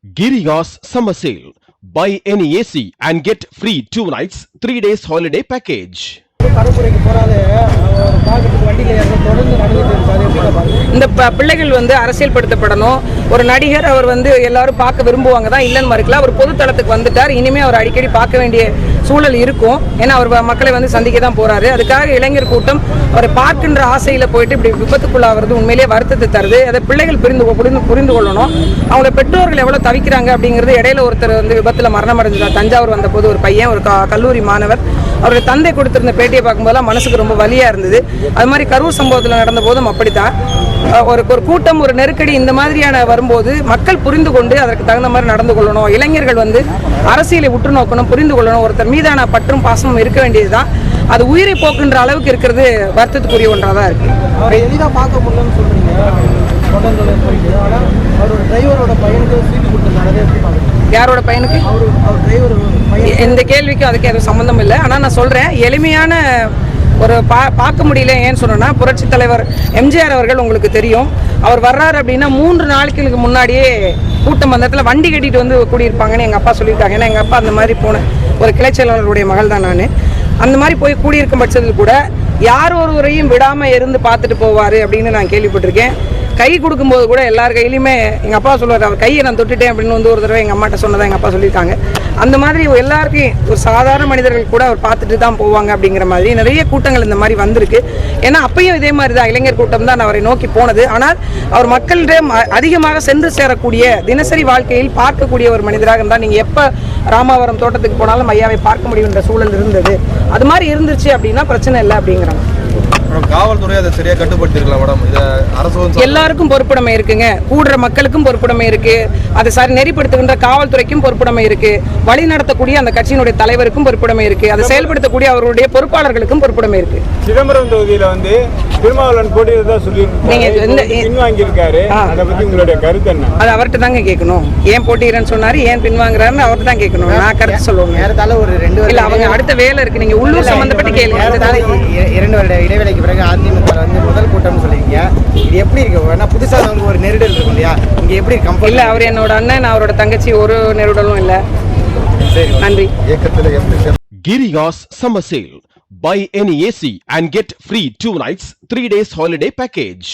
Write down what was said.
Giriga's summer sale. Buy any AC and get free 2 nights, 3 days holiday package. இந்த பிள்ளைகள் அரசியல் படுத்தப்படணும். ஒரு நடிகர் அவர் எல்லாரும் பார்க்க விரும்புவாங்க தான், இல்லன்னு மறுக்கல. அவர் பொது தளத்துக்கு வந்துட்டார். இனிமே அவர் அடிக்கடி பார்க்க வேண்டிய சூழல் இருக்கும். ஏன்னா அவர் மக்களை சந்திக்க தான் போறாரு. அதுக்காக இளைஞர் கூட்டம் அவரை பார்க்கின்ற ஆசையில போயிட்டு இப்படி விபத்துக்குள்ளாகிறது உண்மையிலேயே வருத்தத்தை தருது. அதை பிள்ளைகள் புரிந்து கொள்ளணும். அவங்களோட பெற்றோர்கள் எவ்வளவு தவிக்கிறாங்க அப்படிங்கிறது. இடையில ஒருத்தர் விபத்துல மரணம் அடைஞ்சார். தஞ்சாவூர் வந்த போது ஒரு பையன், ஒரு கல்லூரி மாணவர், அவருடைய தந்தை கொடுத்திருந்த பேட்டியை பார்க்கும்போதெல்லாம் மனசுக்கு ரொம்ப வலியா இருந்தது. அது மாதிரி கரூர் சம்பவத்தில் நடந்த போதும் அப்படித்தான். ஒரு கூட்டம், ஒரு நெருக்கடி இந்த மாதிரியான வரும்போது மக்கள் புரிந்து கொண்டு அதற்கு தகுந்த மாதிரி நடந்து கொள்ளணும். இளைஞர்கள் அரசியலை உற்று நோக்கணும், புரிந்து கொள்ளணும். ஒருத்தர் மீதான பற்றும் பாசமும் இருக்க வேண்டியதுதான். அது உயிரை போக்குன்ற அளவுக்கு இருக்கிறது வருத்தத்துக்குரிய ஒன்றாக தான் இருக்கு. எளிதாக பார்க்க முடியலன்னு சொல்றீங்க. யாரோட பையனுக்கு? இந்த கேள்விக்கு அதுக்கு எதுவும் சம்பந்தம் இல்லை. ஆனால் நான் சொல்றேன், எளிமையான ஒரு பார்க்க முடியல. ஏன்னு சொன்னா, புரட்சி தலைவர் எம்ஜிஆர் அவர்கள் உங்களுக்கு தெரியும். அவர் வர்றாரு அப்படின்னா 3 நாளைக்கு முன்னாடியே கூட்டம் அந்த இடத்துல வண்டி கட்டிட்டு கூடியிருப்பாங்கன்னு எங்கள் அப்பா சொல்லியிருக்காங்க. ஏன்னா எங்கள் அப்பா அந்த மாதிரி போன ஒரு கிளை செயலாளருடைய மகள் தான் நான். அந்த மாதிரி போய் கூடியிருக்கும் பட்சத்தில் கூட யார் ஒருவரையும் விடாமல் இருந்து பார்த்துட்டு போவார் அப்படின்னு நான் கேள்விப்பட்டிருக்கேன். கை கொடுக்கும்போது கூட எல்லார் கையிலையுமே எங்கள் அப்பா சொல்லுவார், அவர் கையை நான் தொட்டுட்டேன் அப்படின்னு ஒரு தடவை எங்கள் அம்மாட்ட சொன்னதாக எங்கள் அப்பா சொல்லியிருக்காங்க. அந்த மாதிரி எல்லாருக்கும் ஒரு சாதாரண மனிதர்கள் கூட அவர் பார்த்துட்டு தான் போவாங்க அப்படிங்கிற மாதிரி நிறைய கூட்டங்கள் இந்த மாதிரி வந்திருக்கு. ஏன்னா அப்பயும் இதே மாதிரி தான் இளைஞர் கூட்டம் தான் அவரை நோக்கி போனது. ஆனால் அவர் மக்களிடம் அதிகமாக சென்று சேரக்கூடிய, தினசரி வாழ்க்கையில் பார்க்கக்கூடிய ஒரு மனிதராக இருந்தால் நீங்கள் எப்போ ராமாவரம் தோட்டத்துக்கு போனாலும் ஐயாவை பார்க்க முடியுன்ற சூழல் இருந்தது. அது மாதிரி இருந்துச்சு அப்படின்னா பிரச்சனை இல்லை அப்படிங்கிறாங்க. காவல்துறை அதை சரியா கட்டுப்படுத்திருக்கலாம் மேடம். இத அரசு எல்லாருக்கும் பொறுப்புடைமை இருக்குங்க. கூடுற மக்களுக்கும் பொறுப்புடைமை இருக்கு. அதை சரி நெறிப்படுத்துகின்ற காவல்துறைக்கும் பொறுப்புடைமை இருக்கு. வழி நடத்தக்கூடிய அந்த கட்சியினுடைய தலைவருக்கும் பொறுப்புடைமை இருக்கு. அதை செயல்படுத்தக்கூடிய அவருடைய பொறுப்பாளர்களுக்கும் பொறுப்புடைமை இருக்கு. சிதம்பரம் தொகுதியில திருமாவளவன் போட்டியிடறதா சொல்லி பின்வாங்கியிருக்காரு. அதை பத்தி உங்களுடைய கருத்து என்ன? அது அவர்கிட்ட தாங்க கேட்கணும். ஏன் போட்டியிடறேன்னு சொன்னாரு, ஏன் பின்வாங்குறாருன்னு அவர்கிட்ட தான் கேட்கணும். நான் கருத்து சொல்லுவேன். ஒரு 2 இல்ல, அவங்க அடுத்த வேலை இருக்கு. நீங்க உள்ளூர் சம்பந்தப்பட்டு கேளுங்க. 2 வருட இடைவேளைக்கு பிறகு அதிமுக முதல் கூட்டம்னு சொல்லிருக்கீங்க. இது எப்படி இருக்கு? ஏன்னா புதுசா ஒரு நெருடல் இருக்கும் இல்லையா? இங்க எப்படி இல்ல, அவர் என்னோட அண்ணன், அவரோட தங்கச்சி, ஒரு நெருடலும் இல்ல. நன்றி. Giriga's summer sale. Buy any AC and get free 2 nights, 3 days holiday package.